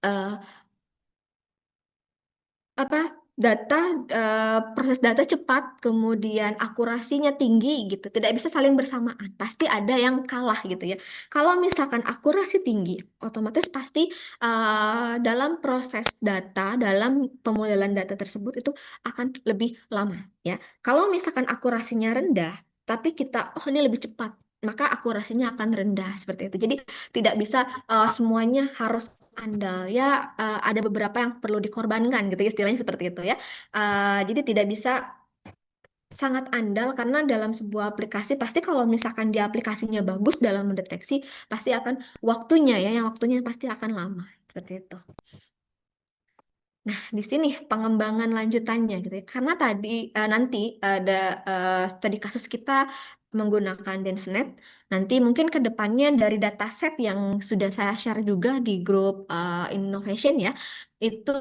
eh, apa data proses data cepat, kemudian akurasinya tinggi gitu, tidak bisa saling bersamaan, pasti ada yang kalah gitu ya. Kalau misalkan akurasi tinggi, otomatis pasti dalam proses data, dalam pemodelan data tersebut itu akan lebih lama ya. Kalau misalkan akurasinya rendah tapi kita oh ini lebih cepat, maka akurasinya akan rendah seperti itu. Jadi tidak bisa semuanya harus andal ya, ada beberapa yang perlu dikorbankan gitu ya, istilahnya seperti itu ya. Jadi tidak bisa sangat andal, karena dalam sebuah aplikasi pasti kalau misalkan di aplikasinya bagus dalam mendeteksi, pasti akan waktunya ya, yang waktunya pasti akan lama seperti itu. Nah, di sini pengembangan lanjutannya gitu ya. Karena tadi nanti ada studi kasus kita menggunakan DenseNet. Nanti mungkin ke depannya dari dataset yang sudah saya share juga di grup Innovation ya, itu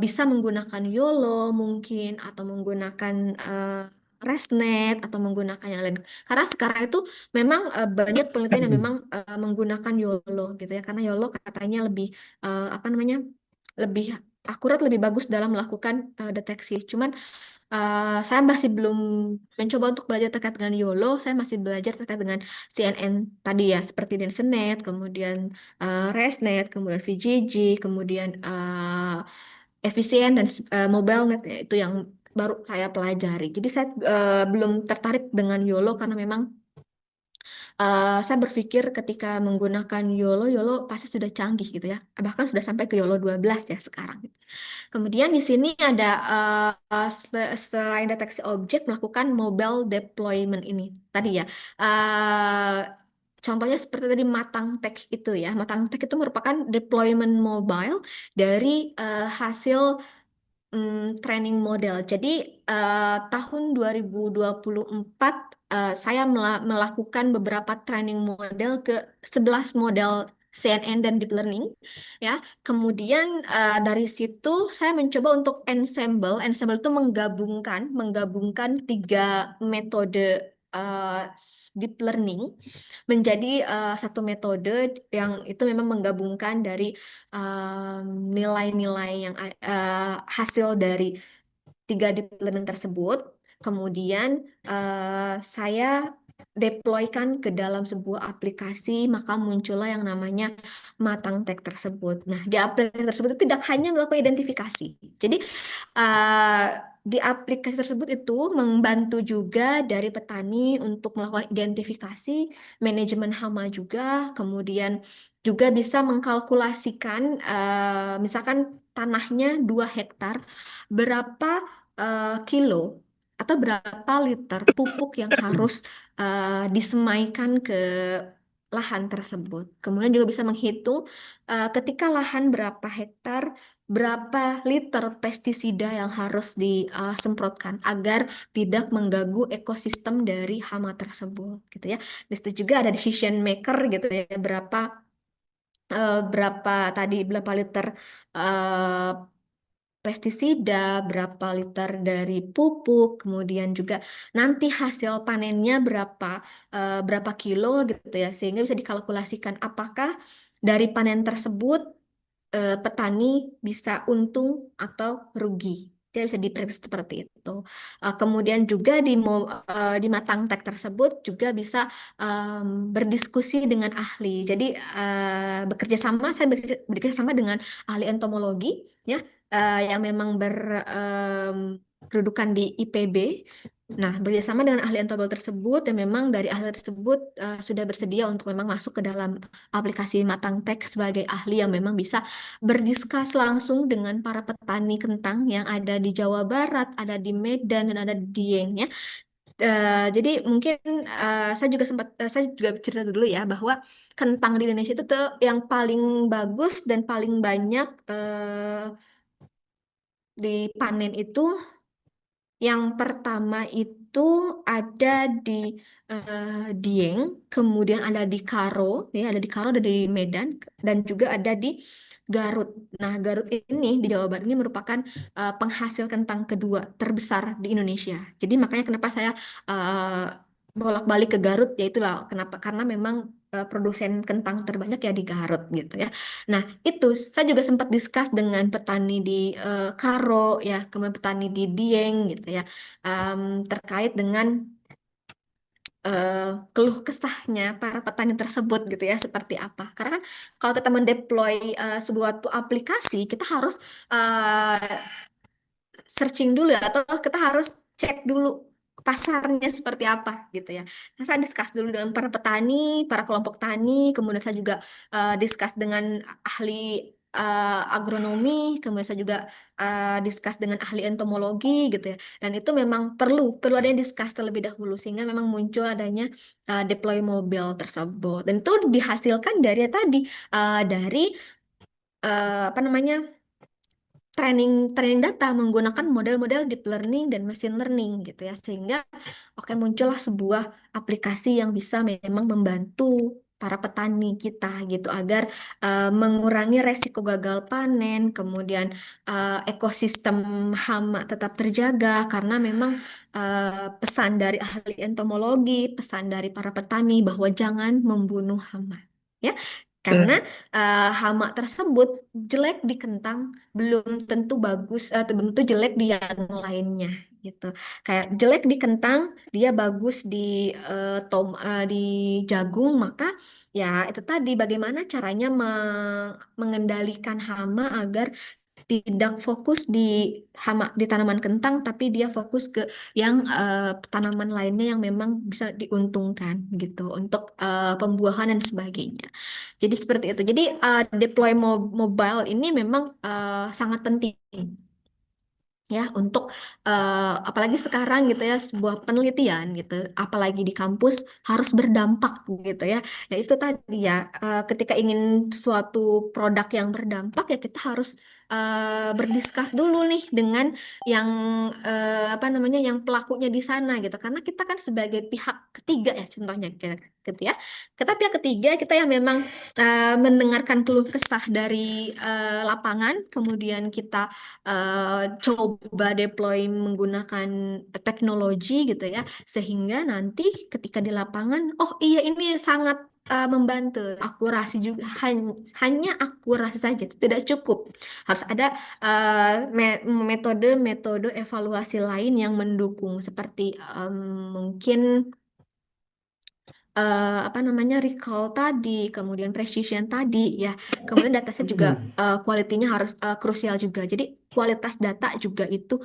bisa menggunakan YOLO mungkin, atau menggunakan ResNet, atau menggunakan yang lain. Karena sekarang itu memang banyak penelitian yang memang menggunakan YOLO gitu ya. Karena YOLO katanya lebih apa namanya, lebih akurat, lebih bagus dalam melakukan deteksi. Cuman saya masih belum mencoba untuk belajar terkait dengan YOLO. Saya masih belajar terkait dengan CNN tadi ya, seperti DenseNet, kemudian ResNet, kemudian VGG, kemudian efisien dan MobileNet ya, itu yang baru saya pelajari. Jadi saya belum tertarik dengan YOLO karena memang saya berpikir ketika menggunakan YOLO, YOLO pasti sudah canggih gitu ya. Bahkan sudah sampai ke YOLO 12 ya sekarang. Kemudian di sini ada selain deteksi objek, melakukan mobile deployment ini tadi ya. Contohnya seperti tadi Matang Tech itu ya. Matang Tech itu merupakan deployment mobile dari hasil training model. Jadi tahun 2024 saya melakukan beberapa training model ke 11 model CNN dan deep learning ya. Kemudian dari situ saya mencoba untuk ensemble. Ensemble itu menggabungkan tiga metode deep learning menjadi satu metode yang itu memang menggabungkan dari nilai-nilai yang hasil dari tiga deep learning tersebut. Kemudian saya deploykan ke dalam sebuah aplikasi, maka muncullah yang namanya Matang Tech tersebut. Nah, di aplikasi tersebut itu tidak hanya melakukan identifikasi. Jadi eh, di aplikasi tersebut itu membantu juga dari petani untuk melakukan identifikasi, manajemen hama juga, kemudian juga bisa mengkalkulasikan misalkan tanahnya 2 hektar, berapa kilo atau berapa liter pupuk yang harus disemaikan ke lahan tersebut. Kemudian juga bisa menghitung ketika lahan berapa hektar, berapa liter pestisida yang harus disemprotkan agar tidak mengganggu ekosistem dari hama tersebut, gitu ya. Di situ juga ada decision maker gitu ya, berapa tadi berapa liter eh, pestisida, berapa liter dari pupuk, kemudian juga nanti hasil panennya berapa kilo gitu ya, sehingga bisa dikalkulasikan apakah dari panen tersebut petani bisa untung atau rugi. Dia bisa diprediksi seperti itu. Kemudian juga di Matang Tech tersebut juga bisa berdiskusi dengan ahli. Jadi saya bekerja sama dengan ahli entomologi ya, yang memang berkedudukan di IPB. Nah, bekerjasama dengan ahli entomologi tersebut, dan memang dari ahli tersebut sudah bersedia untuk memang masuk ke dalam aplikasi Matang Tech sebagai ahli yang memang bisa berdiskus langsung dengan para petani kentang yang ada di Jawa Barat, ada di Medan, dan ada di Dieng ya. Jadi mungkin saya juga cerita dulu ya, bahwa kentang di Indonesia itu tuh yang paling bagus dan paling banyak dipanen itu, yang pertama itu ada di Dieng, kemudian ada di Karo, ya ada di Karo, ada di Medan, dan juga ada di Garut. Nah, Garut ini di Jawa Barat ini merupakan penghasil kentang kedua terbesar di Indonesia. Jadi makanya kenapa saya bolak-balik ke Garut, ya itulah kenapa, karena memang produsen kentang terbanyak ya di Garut gitu ya. Nah, itu saya juga sempat discuss dengan petani di Karo ya, kemudian petani di Dieng gitu ya, terkait dengan keluh kesahnya para petani tersebut gitu ya, seperti apa. Karena kan kalau kita mendeploy sebuah aplikasi, kita harus eh, searching dulu ya, atau kita harus cek dulu pasarnya seperti apa gitu ya. Nah, saya discuss dulu dengan para petani, para kelompok tani, kemudian saya juga discuss dengan ahli agronomi, kemudian saya juga discuss dengan ahli entomologi gitu ya. Dan itu memang perlu adanya discuss terlebih dahulu sehingga memang muncul adanya deploy mobil tersebut. Dan itu dihasilkan dari tadi dari apa namanya? training data menggunakan model-model deep learning dan machine learning gitu ya, sehingga oke muncullah sebuah aplikasi yang bisa memang membantu para petani kita gitu agar mengurangi resiko gagal panen, kemudian ekosistem hama tetap terjaga karena memang pesan dari ahli entomologi, pesan dari para petani bahwa jangan membunuh hama ya, karena hama tersebut jelek di kentang belum tentu bagus, belum tentu jelek di yang lainnya gitu. Kayak jelek di kentang, dia bagus di di jagung, maka ya itu tadi bagaimana caranya mengendalikan hama agar tidak fokus di hama di tanaman kentang, tapi dia fokus ke yang tanaman lainnya yang memang bisa diuntungkan gitu untuk pembuahan dan sebagainya. Jadi seperti itu. Jadi deploy mobile ini memang sangat penting ya untuk apalagi sekarang gitu ya, sebuah penelitian gitu, apalagi di kampus harus berdampak gitu ya. Ya itu tadi ya, ketika ingin suatu produk yang berdampak ya kita harus berdiskus dulu nih dengan yang apa namanya, yang pelakunya di sana gitu, karena kita kan sebagai pihak ketiga ya, contohnya gitu ya, kita pihak ketiga, kita yang memang mendengarkan keluh kesah dari lapangan, kemudian kita coba deploy menggunakan teknologi gitu ya, sehingga nanti ketika di lapangan, oh iya ini sangat membantu. Akurasi juga, hanya akurasi saja itu tidak cukup, harus ada metode-metode evaluasi lain yang mendukung seperti mungkin apa namanya, recall tadi, kemudian precision tadi ya, kemudian dataset juga kualitinya harus krusial juga. Jadi kualitas data juga itu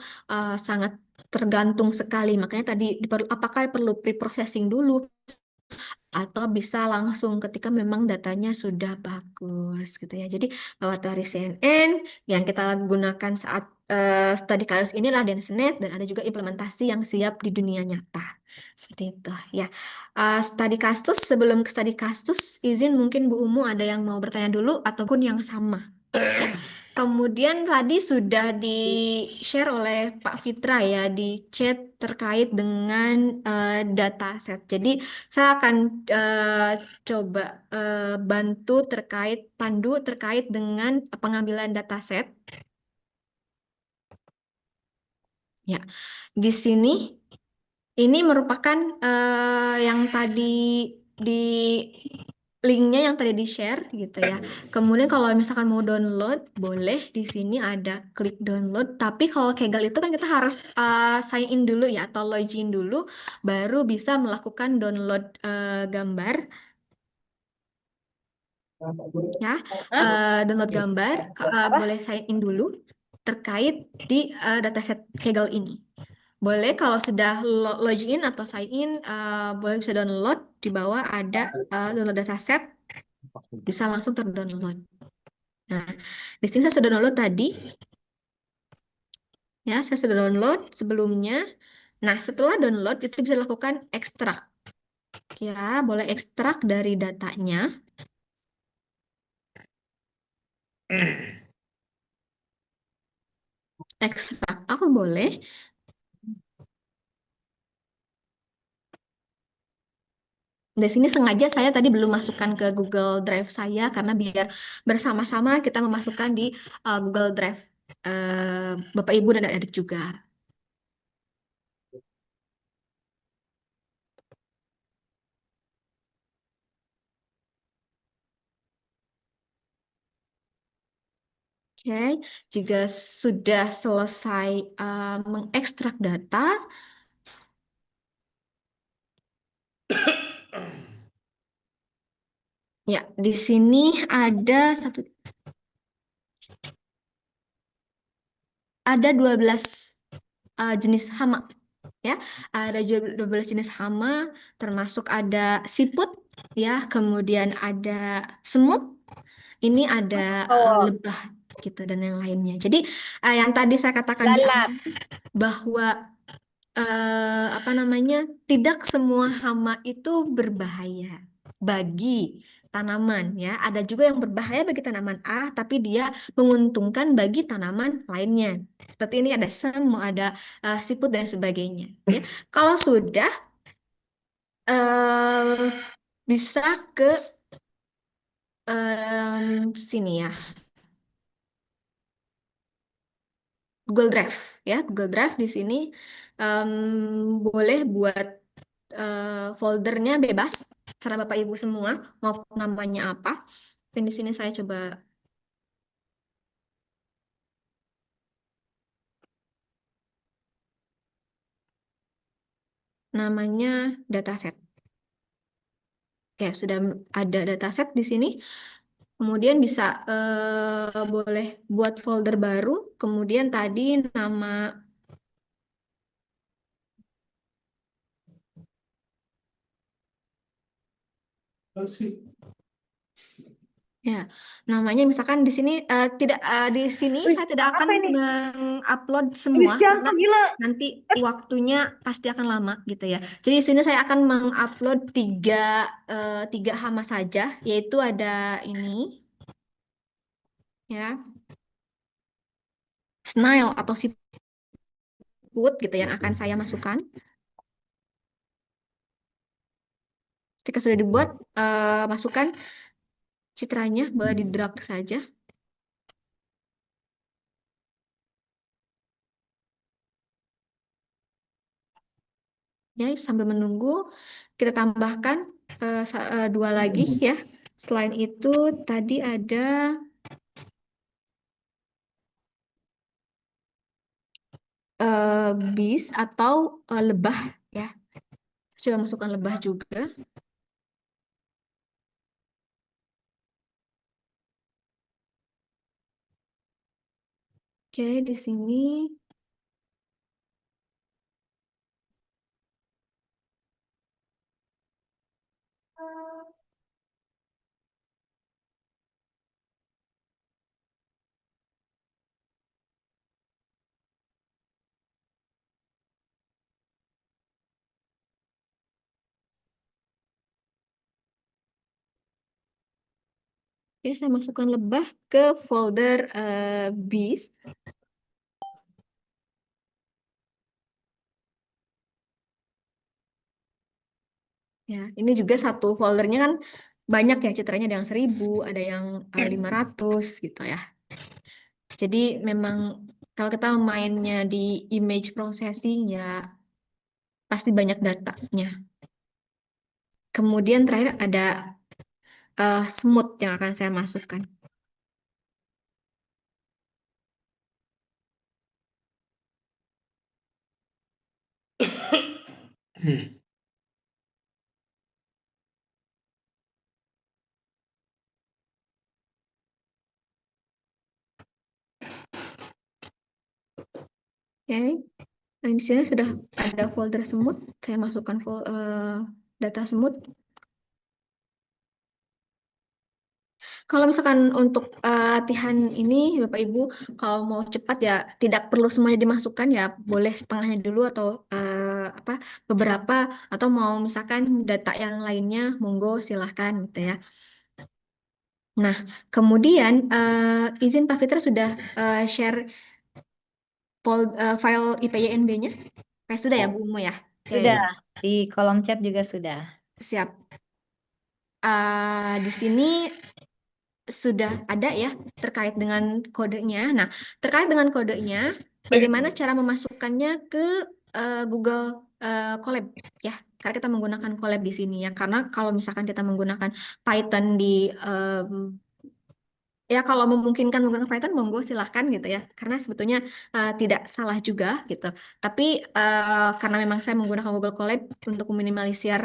sangat tergantung sekali. Makanya tadi apakah perlu pre-processing dulu atau bisa langsung ketika memang datanya sudah bagus gitu ya. Jadi lewat dari CNN yang kita gunakan saat studi kasus inilah DenseNet, dan ada juga implementasi yang siap di dunia nyata. Seperti itu ya. Studi kasus, sebelum ke studi kasus, izin mungkin Bu Umu ada yang mau bertanya dulu ataupun yang sama. Ya. Kemudian tadi sudah di-share oleh Pak Fitra ya di chat terkait dengan dataset. Jadi saya akan coba bantu pandu terkait dengan pengambilan dataset. Ya, di sini ini merupakan yang tadi di linknya yang tadi di-share gitu ya. Kemudian kalau misalkan mau download, boleh di sini ada klik download. Tapi kalau Kaggle itu kan kita harus sign in dulu ya, atau login dulu, baru bisa melakukan download gambar ya. Download gambar, boleh sign in dulu terkait di dataset Kaggle ini. Boleh kalau sudah login atau sign in, boleh bisa download, di bawah ada download dataset, bisa langsung terdownload. Nah, di sini saya sudah download tadi. Ya, saya sudah download sebelumnya. Nah, setelah download itu bisa dilakukan ekstrak. Ya, boleh ekstrak dari datanya. Ekstrak, aku boleh. Di sini sengaja saya tadi belum masukkan ke Google Drive saya karena biar bersama-sama kita memasukkan di Google Drive Bapak Ibu dan adik-adik juga. Oke, jika sudah selesai mengekstrak data, ya di sini ada 12 jenis hama, ya. Ada 12 jenis hama, termasuk ada siput, ya, kemudian ada semut, ini ada Oh, lebah gitu dan yang lainnya. Jadi yang tadi saya katakan di awal lalat. bahwa apa namanya, tidak semua hama itu berbahaya bagi tanaman, ya. Ada juga yang berbahaya bagi tanaman A, tapi dia menguntungkan bagi tanaman lainnya. Seperti ini ada semua, ada siput dan sebagainya. Ya, kalau sudah eh, bisa ke sini ya, Google Drive, ya. Google Drive di sini boleh buat foldernya bebas, serah Bapak Ibu semua mau namanya apa. Dan di sini saya coba namanya dataset. Oke, sudah ada dataset di sini. Kemudian bisa boleh buat folder baru. Kemudian tadi nama ya, namanya misalkan di sini tidak di sini Wih, saya tidak akan apa ini? mengupload Ini semua karena siapa gila? nanti waktunya pasti akan lama gitu ya. Jadi di sini saya akan mengupload tiga hama saja, yaitu ada ini, ya, snail atau siput gitu yang akan saya masukkan. Ketika sudah dibuat, masukkan citranya, boleh di drag saja. Ya, sambil menunggu, kita tambahkan dua lagi, ya. Selain itu, tadi ada bis atau lebah, ya. Coba masukkan lebah juga. Oke, di sini. Oke, saya masukkan lebah ke folder bis. Ya, ini juga satu foldernya kan banyak ya citranya, ada yang 1000, ada yang 500 gitu ya. Jadi memang kalau kita mainnya di image processing ya pasti banyak datanya. Kemudian terakhir ada smooth yang akan saya masukkan. Oke, nah, di sini sudah ada folder semut. Saya masukkan data semut. Kalau misalkan untuk latihan ini, Bapak Ibu, kalau mau cepat ya tidak perlu semuanya dimasukkan, ya boleh setengahnya dulu atau apa beberapa, atau mau misalkan data yang lainnya, monggo silahkan gitu ya. Nah, kemudian izin Pak Fitra sudah share file IPYNB-nya? Sudah ya Bu Umu ya? Oke, Sudah, di kolom chat juga sudah. siap. Di sini sudah ada ya terkait dengan kodenya. Nah, terkait dengan kodenya, bagaimana cara memasukkannya ke Google Colab, ya? Karena kita menggunakan Colab di sini ya. Karena kalau misalkan kita menggunakan Python di ya kalau memungkinkan menggunakan Python monggo silahkan gitu ya, karena sebetulnya tidak salah juga gitu. Tapi karena memang saya menggunakan Google Colab untuk meminimalisir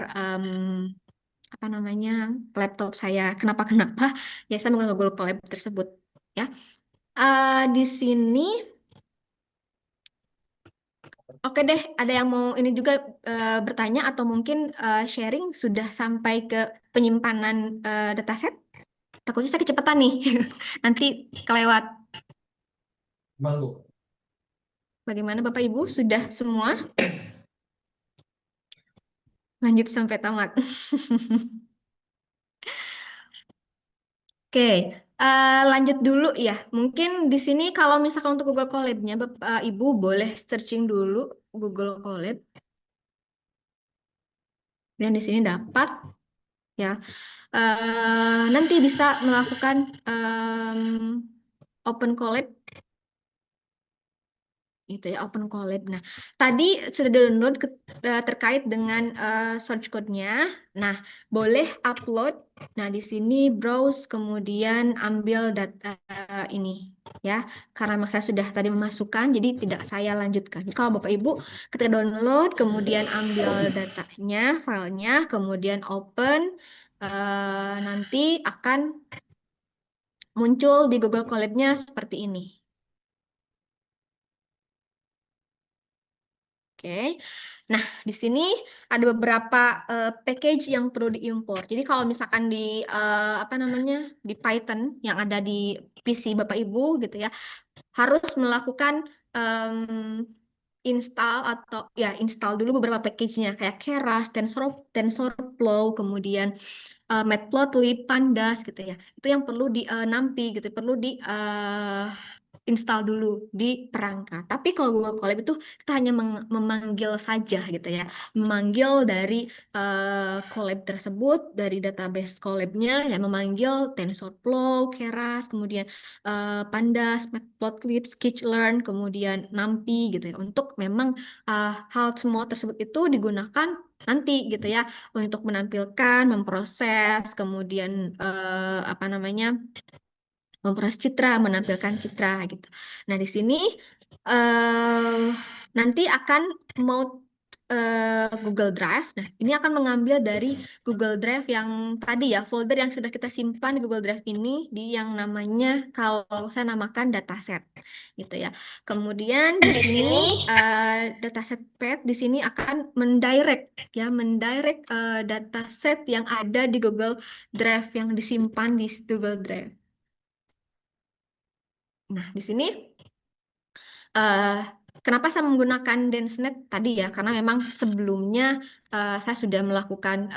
apa namanya laptop saya kenapa-kenapa, ya saya menggunakan Google Colab tersebut ya. Di sini oke deh, ada yang mau ini juga bertanya atau mungkin sharing sudah sampai ke penyimpanan dataset? Takutnya saya kecepatan nih, nanti kelewat. Bagaimana Bapak Ibu? Sudah semua? Lanjut sampai tamat. Oke, lanjut dulu ya. Mungkin di sini kalau misalkan untuk Google Colab-nya, Bapak Ibu boleh searching dulu Google Colab. Dan di sini dapat ya. Nanti bisa melakukan Open Colab gitu ya, Open Collab. Nah, tadi sudah download terkait dengan search code-nya. Nah, boleh upload. Nah, di sini browse kemudian ambil data ini ya. Karena saya sudah tadi memasukkan, jadi tidak saya lanjutkan. Jadi, kalau Bapak Ibu ketika download kemudian ambil datanya, filenya, kemudian open, nanti akan muncul di Google Colab-nya seperti ini. Oke, nah di sini ada beberapa package yang perlu diimpor. Jadi kalau misalkan di apa namanya di Python yang ada di PC Bapak Ibu gitu ya, harus melakukan install atau ya install dulu beberapa package-nya kayak Keras, TensorFlow, kemudian Matplotlib, Pandas gitu ya. Itu yang perlu di nampi gitu, perlu di install dulu di perangkat. Tapi kalau Google Colab itu kita hanya memanggil saja gitu ya, memanggil dari Colab tersebut, dari database Colab-nya ya, memanggil TensorFlow, Keras, kemudian Pandas, Matplotlib, Skitchlearn, kemudian NumPy gitu ya. Untuk memang hal semua tersebut itu digunakan nanti gitu ya untuk menampilkan, memproses, kemudian apa namanya memproses citra, menampilkan citra gitu. Nah, di sini eh, nanti akan mau Google Drive. Nah, ini akan mengambil dari Google Drive yang tadi ya, folder yang sudah kita simpan di Google Drive ini di yang namanya kalau saya namakan dataset gitu ya. Kemudian di Di sini sini dataset path di sini akan mendirect ya, mendirect dataset yang ada di Google Drive yang disimpan di Google Drive. Nah, di sini eh kenapa saya menggunakan DenseNet tadi ya? Karena memang sebelumnya saya sudah melakukan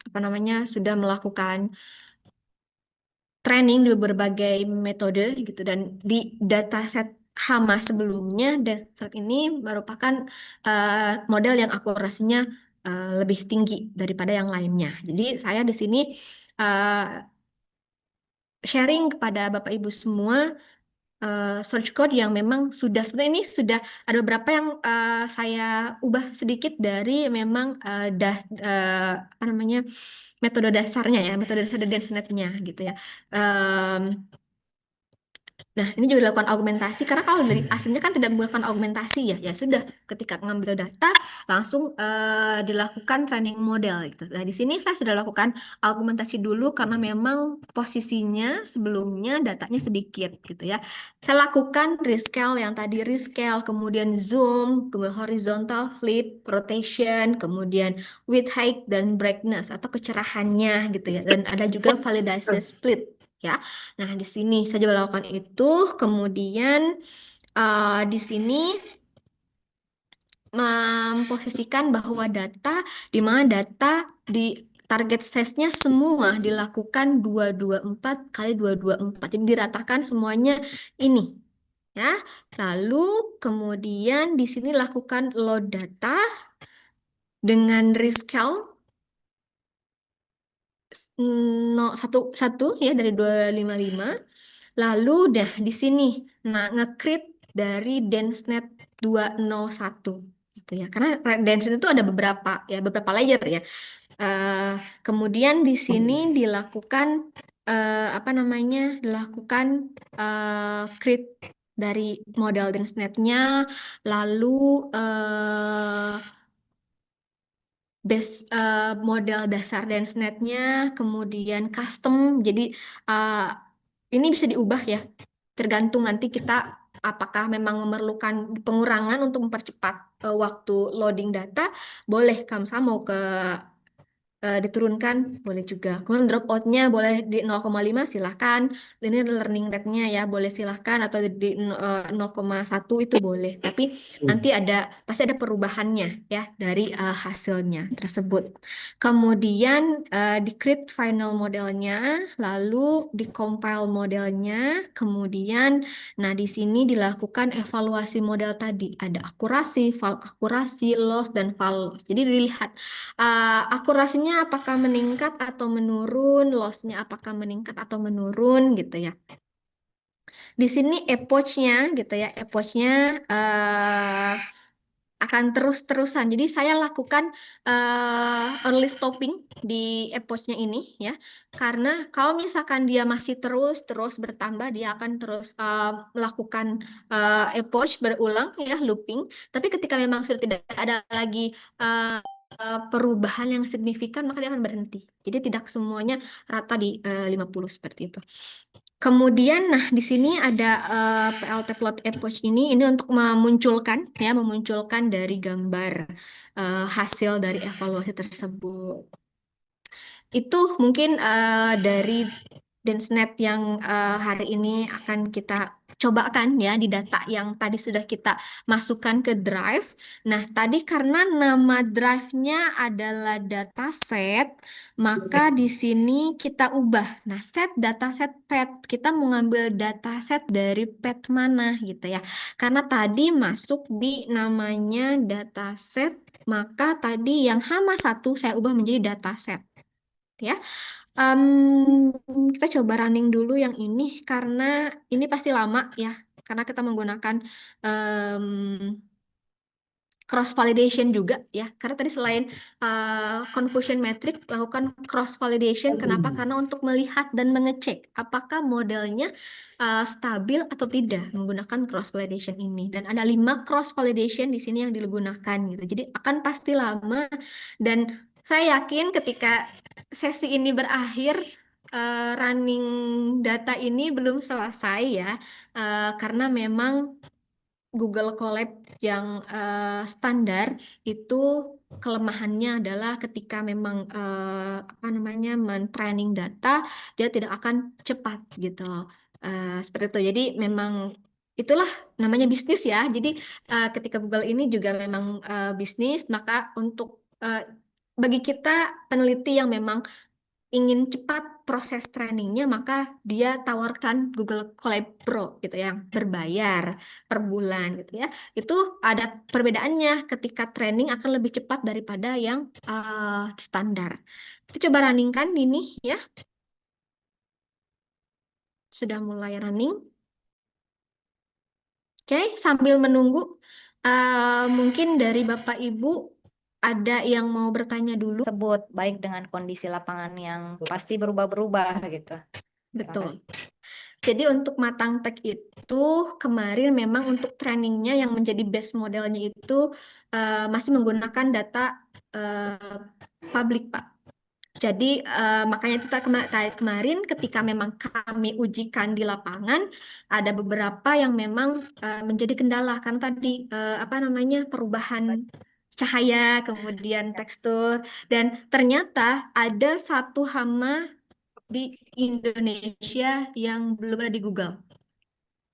apa namanya? Sudah melakukan training di berbagai metode gitu dan di dataset Hama sebelumnya dan saat ini merupakan model yang akurasinya lebih tinggi daripada yang lainnya. Jadi saya di sini eh, sharing kepada Bapak Ibu semua search code yang memang sudah sebenarnya ini sudah ada beberapa yang saya ubah sedikit dari memang apa namanya metode dasarnya ya, metode dasar dari DenseNet-nya gitu ya. Nah, ini juga dilakukan augmentasi karena kalau dari aslinya kan tidak menggunakan augmentasi ya. Ya sudah, ketika mengambil data langsung dilakukan training model gitu. Nah, di sini saya sudah lakukan augmentasi dulu karena memang posisinya sebelumnya datanya sedikit gitu ya. Saya lakukan rescale yang tadi rescale, kemudian zoom, kemudian horizontal flip, rotation, kemudian width, height dan brightness atau kecerahannya gitu ya. Dan ada juga validasi split ya. Nah, di sini saya juga lakukan itu. Kemudian di sini memposisikan bahwa di mana data di target size-nya semua dilakukan 224 kali 224. Jadi diratakan semuanya ini ya. Lalu kemudian di sini lakukan load data dengan rescale satu satu ya dari 255. Lalu dah di sini nah nge-create dari DenseNet 201 gitu ya. Karena DenseNet itu ada beberapa layer ya. Kemudian di sini dilakukan apa namanya dilakukan create dari model DenseNet-nya, lalu eh, model dasar DenseNet-nya, kemudian custom. Jadi eh, ini bisa diubah ya, tergantung nanti kita apakah memang memerlukan pengurangan untuk mempercepat waktu loading data, boleh kamu mau ke diturunkan boleh juga. Kemudian dropout-nya boleh di 0,5 silahkan. Ini learning rate-nya ya boleh silahkan atau di 0,1 itu boleh. Tapi nanti pasti ada perubahannya ya dari hasilnya tersebut. Kemudian di create final modelnya, lalu di compile modelnya, kemudian nah di sini dilakukan evaluasi model tadi. Ada akurasi, val akurasi, loss dan val loss. Jadi dilihat akurasinya apakah meningkat atau menurun, loss-nya apakah meningkat atau menurun gitu ya. Di sini epoch-nya gitu ya, epoch-nya akan terus-terusan. Jadi saya lakukan early stopping di epoch-nya ini ya, karena kalau misalkan dia masih terus bertambah, dia akan terus melakukan epoch berulang ya, looping. Tapi ketika memang sudah tidak ada lagi perubahan yang signifikan, maka dia akan berhenti. Jadi tidak semuanya rata di 50 seperti itu. Kemudian, nah di sini ada PLT plot epoch ini untuk memunculkan dari gambar hasil dari evaluasi tersebut. Itu mungkin dari DenseNet yang hari ini akan kita cobakan ya di data yang tadi sudah kita masukkan ke Drive. Nah, tadi karena nama Drive-nya adalah dataset, maka di sini kita ubah. Nah, set dataset pet, kita mengambil dataset dari pet mana gitu ya. Karena tadi masuk di namanya dataset, maka tadi yang hama 1 saya ubah menjadi dataset ya. Kita coba running dulu yang ini karena ini pasti lama ya, karena kita menggunakan em, cross validation juga ya. Karena tadi selain confusion metric, lakukan cross validation. Kenapa? Karena untuk melihat dan mengecek apakah modelnya stabil atau tidak menggunakan cross validation ini. Dan ada 5 cross validation di sini yang digunakan gitu. Jadi akan pasti lama, dan saya yakin ketika sesi ini berakhir, running data ini belum selesai ya, karena memang Google Colab yang standar itu kelemahannya adalah ketika memang apa namanya men-training data, dia tidak akan cepat gitu. Seperti itu. Jadi memang itulah namanya bisnis ya. Jadi ketika Google ini juga memang bisnis, maka untuk eh, bagi kita peneliti yang memang ingin cepat proses trainingnya, maka dia tawarkan Google Colab Pro gitu yang berbayar per bulan gitu ya. Itu ada perbedaannya, ketika training akan lebih cepat daripada yang standar. Kita coba runningkan ini ya. Sudah mulai running. Oke, sambil menunggu mungkin dari Bapak Ibu ada yang mau bertanya dulu. Tersebut baik dengan kondisi lapangan yang pasti berubah-berubah gitu. Betul. Jadi untuk Matang Tech itu kemarin memang untuk trainingnya yang menjadi base modelnya itu masih menggunakan data publik, Pak. Jadi makanya itu kemarin ketika memang kami ujikan di lapangan, ada beberapa yang memang menjadi kendala karena tadi apa namanya perubahan cahaya, kemudian tekstur, dan ternyata ada satu hama di Indonesia yang belum ada di Google.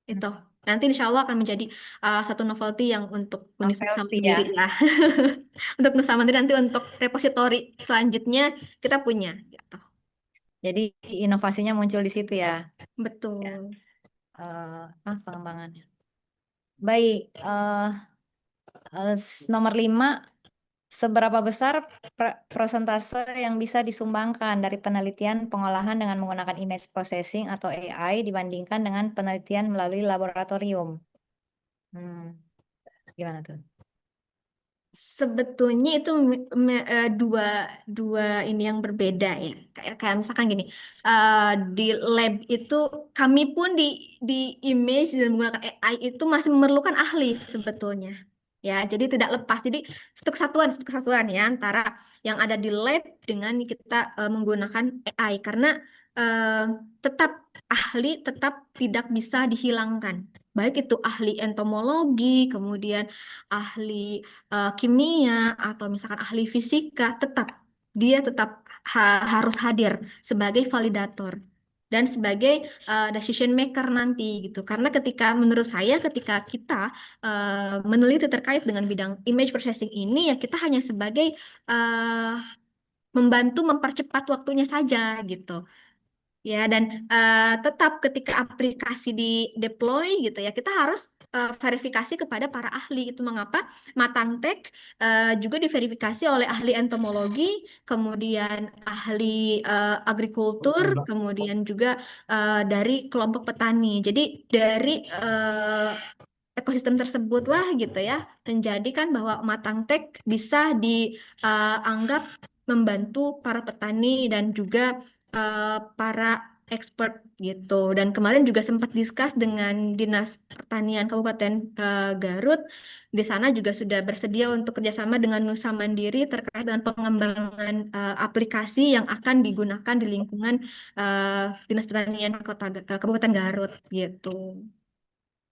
Itu nanti insya Allah akan menjadi satu novelty yang untuk Universitas Novelty Mandiri ya. ya. Untuk Nusa Mandiri nanti untuk repositori selanjutnya kita punya gitu. Jadi inovasinya muncul di situ ya. Betul. Ya. Pengembangannya. Baik, nomor 5, seberapa besar persentase yang bisa disumbangkan dari penelitian pengolahan dengan menggunakan image processing atau AI dibandingkan dengan penelitian melalui laboratorium? Gimana tuh? Sebetulnya itu dua dua ini yang berbeda ya. Kayak misalkan gini, di lab itu kami pun di image dan menggunakan AI itu masih memerlukan ahli sebetulnya. Ya, jadi tidak lepas. Jadi satu kesatuan ya antara yang ada di lab dengan kita menggunakan AI karena eh, tetap ahli tetap tidak bisa dihilangkan. Baik itu ahli entomologi, kemudian ahli kimia atau misalkan ahli fisika dia tetap harus hadir sebagai validator dan sebagai decision maker nanti gitu. Karena menurut saya ketika kita meneliti terkait dengan bidang image processing ini ya kita hanya sebagai uh, membantu mempercepat waktunya saja gitu. Ya, dan tetap ketika aplikasi di deploy gitu ya, kita harus verifikasi kepada para ahli. Itu mengapa Matangtek juga diverifikasi oleh ahli entomologi, kemudian ahli agrikultur, kemudian juga dari kelompok petani. Jadi dari ekosistem tersebutlah gitu ya, menjadikan bahwa Matangtek bisa dianggap membantu para petani dan juga para expert gitu. Dan kemarin juga sempat diskus dengan Dinas Pertanian Kabupaten Garut. Di sana juga sudah bersedia untuk kerjasama dengan Nusa Mandiri terkait dengan pengembangan aplikasi yang akan digunakan di lingkungan Dinas Pertanian Kabupaten Garut gitu.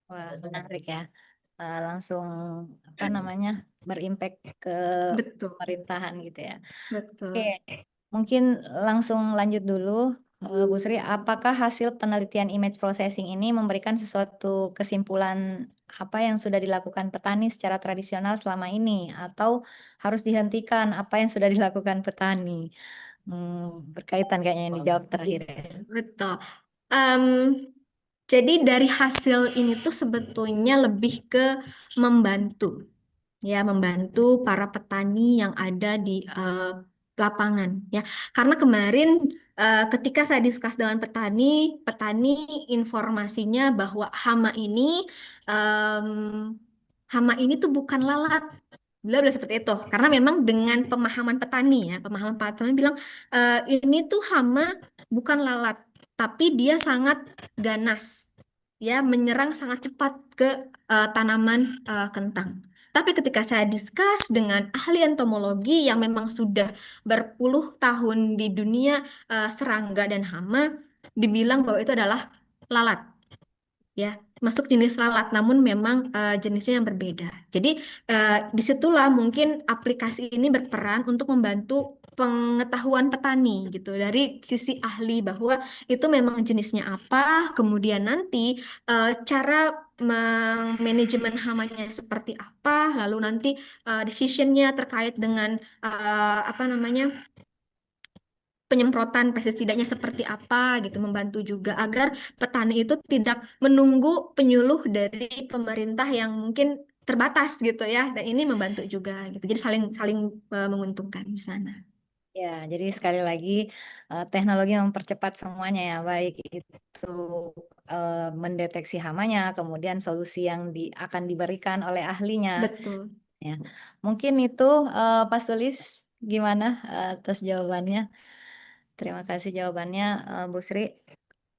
Wah, menarik ya. Langsung apa namanya berimpact ke Betul, pemerintahan gitu ya. Oke, betul. mungkin langsung lanjut dulu, Bu Sri. Apakah hasil penelitian image processing ini memberikan sesuatu kesimpulan apa yang sudah dilakukan petani secara tradisional selama ini, atau harus dihentikan apa yang sudah dilakukan petani? Berkaitan kayaknya yang dijawab terakhir ya. Betul. Em, jadi dari hasil ini tuh sebetulnya lebih ke membantu, ya, membantu para petani yang ada di lapangan, ya. Karena kemarin ketika saya diskus dengan petani, petani informasinya bahwa em, hama ini tuh bukan lalat. Beliau bilang seperti itu. Karena memang dengan pemahaman petani ya, pemahaman petani bilang ini tuh hama bukan lalat, tapi dia sangat ganas, ya, menyerang sangat cepat ke tanaman kentang. Tapi ketika saya diskus dengan ahli entomologi yang memang sudah berpuluh tahun di dunia serangga dan hama, dibilang bahwa itu adalah lalat, ya, masuk jenis lalat, namun memang jenisnya yang berbeda. Jadi disitulah mungkin aplikasi ini berperan untuk membantu pengetahuan petani gitu dari sisi ahli bahwa itu memang jenisnya apa, kemudian nanti cara manajemen hamanya seperti apa, lalu nanti decisionnya terkait dengan apa namanya penyemprotan pestisidanya seperti apa gitu, membantu juga agar petani itu tidak menunggu penyuluh dari pemerintah yang mungkin terbatas gitu ya, dan ini membantu juga gitu, jadi saling saling menguntungkan di sana. Ya, jadi sekali lagi teknologi mempercepat semuanya ya, baik itu mendeteksi hamanya, kemudian solusi yang akan diberikan oleh ahlinya. Betul. Ya, mungkin itu Pak Sulis, gimana atas jawabannya? Terima kasih jawabannya, Bu Sri.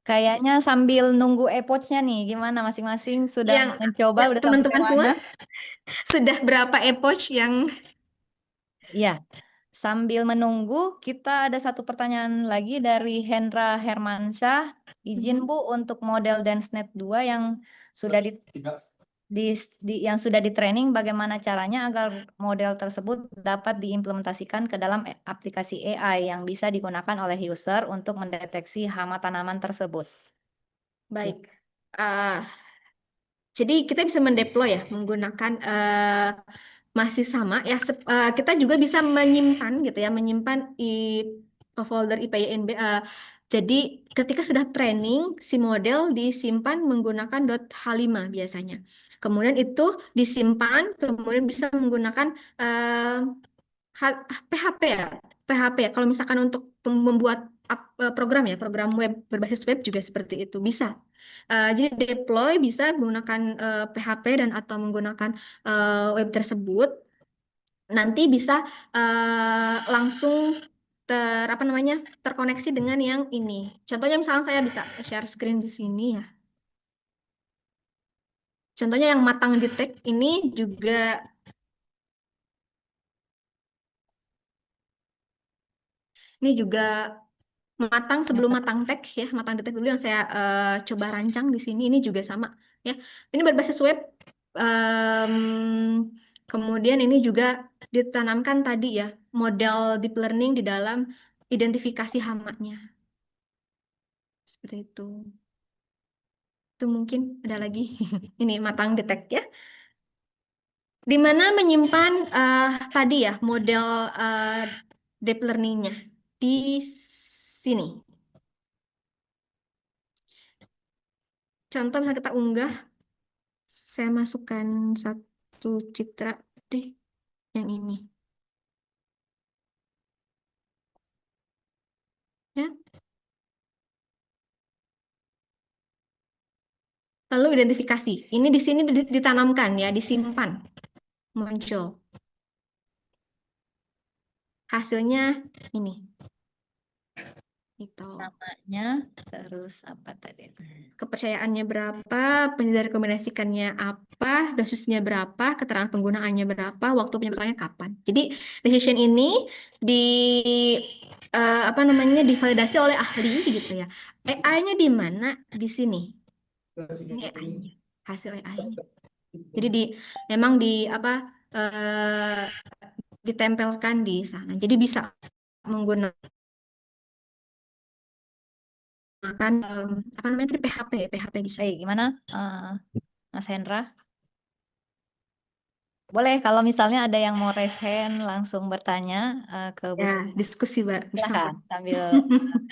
Kayaknya sambil nunggu e-pouch-nya nih, gimana masing-masing sudah Yang mencoba, ya, udah sampai teman-teman semua mana? sudah berapa epoch yang Iya, sambil menunggu, kita ada satu pertanyaan lagi dari Hendra Hermansyah. Izin Mhm. Bu untuk model DanceNet 2 yang sudah yang sudah di training, bagaimana caranya agar model tersebut dapat diimplementasikan ke dalam aplikasi AI yang bisa digunakan oleh user untuk mendeteksi hama tanaman tersebut. baik. Ah, jadi kita bisa mendeploy ya menggunakan masih sama ya. Kita juga bisa menyimpan gitu ya, menyimpan folder IPYNB. Jadi ketika sudah training si model disimpan menggunakan .h5 biasanya. Kemudian itu disimpan, kemudian bisa menggunakan PHP ya. PHP ya. Kalau misalkan untuk membuat program ya, program web berbasis web juga seperti itu bisa. Jadi deploy bisa menggunakan PHP dan atau menggunakan web tersebut. nanti bisa langsung apa namanya terkoneksi dengan yang ini. Contohnya misalnya saya bisa share screen di sini ya. Contohnya yang matang di tag ini juga matang sebelum matang tag ya, matang di tag dulu yang saya coba rancang di sini ini juga sama ya. Ini berbasis web. Em, Kemudian ini juga ditanamkan tadi ya model deep learning di dalam identifikasi hamanya seperti itu. Itu mungkin ada lagi. Ini matang detect ya. Di mana menyimpan tadi ya model eh, deep learning-nya di sini. Contoh misalnya kita unggah, saya masukkan satu citra deh yang ini. Ya. Lalu identifikasi. Ini di sini ditanamkan ya, disimpan. Muncul. Hasilnya ini. Gitu. Namanya, terus apa tadi? Kepercayaannya berapa, presiden rekomendasikannya apa, dosisnya berapa, keterangan penggunaannya berapa, waktu penyebrangannya kapan. Jadi decision ini di apa namanya divalidasi oleh ahli gitu ya. AI-nya di mana? Di sini. Ini AI-nya, hasil AI-nya. Jadi memang di eh, ditempelkan di sana. Jadi bisa menggunakan apa namanya tadi PHP bisa. Baik, gimana, Mas Hendra? Boleh kalau misalnya ada yang mau raise hand langsung bertanya ke Bu Ya, Sri. diskusi bersama. Silakan sambil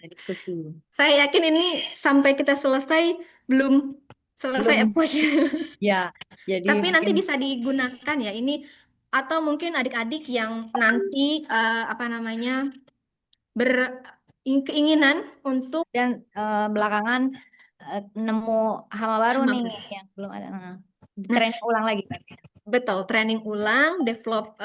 diskusi. Saya yakin ini sampai kita selesai belum selesai Belum, approach. ya. Jadi Tapi nanti mungkin bisa digunakan ya ini atau mungkin adik-adik yang nanti apa namanya berkeinginan untuk dan belakangan nemu hama baru nih hama. yang belum ada. Nah, Training ulang lagi berarti. betul, training ulang, develop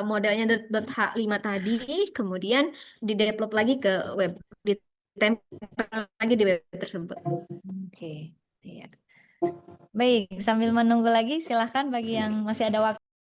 modelnya .h5 tadi, kemudian di-develop lagi ke web, ditempel lagi di web tersebut. Oke, iya. Baik, sambil menunggu lagi, silahkan bagi yang masih ada waktu.